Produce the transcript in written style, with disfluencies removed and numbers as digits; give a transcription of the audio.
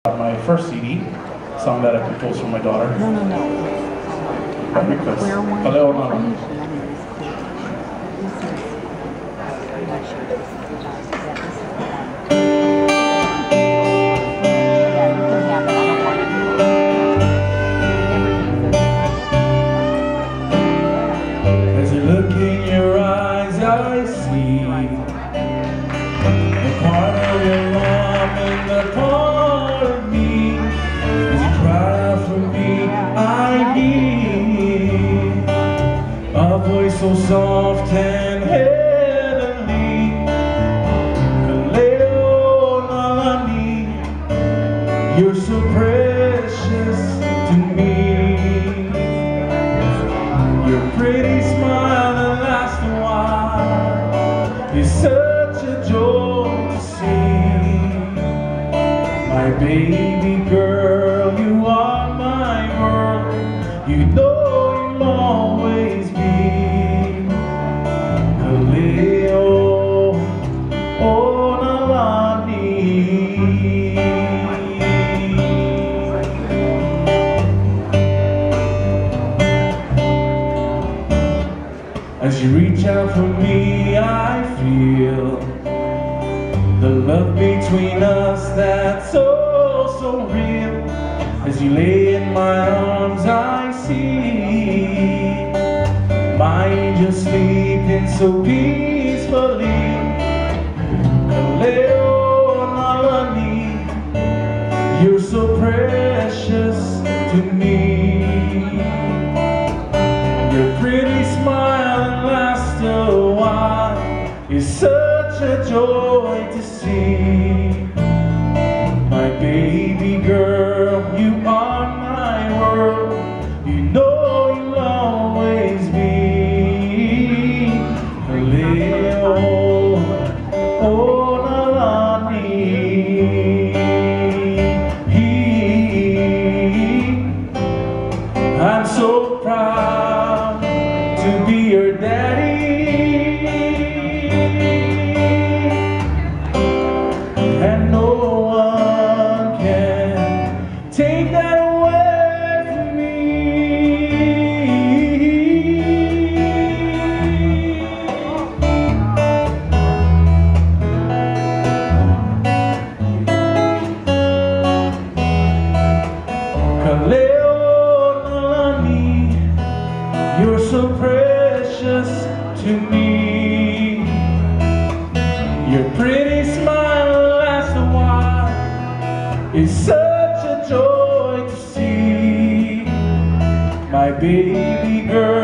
My first CD, song that I composed for my daughter. No. Request. Kaleoonalani. As you look in your eyes, I see the part of your mom and the part of me. As you cry out for me, I hear a voice so soft and heavenly. Kaleoonalani, you're so precious to me. Your pretty smile that lasts a while is such a joy to see. My baby girl, you are my world. You know you'll always be. As you reach out for me, I feel the love between us that's so real. As you lay in my arms, I see my angel sleeping so peacefully. Kaleoonalani, you're so precious to me. Your pretty smile lasts a while is such a joy to see. My baby girl, you are my world. You know you'll always be. Kaleoonalani. I'm so proud to be your daddy, and no one can take that away from me. Kaleoonalani, you're so precious to me. Your pretty smile lasts a while, it's such a joy to see. My baby girl,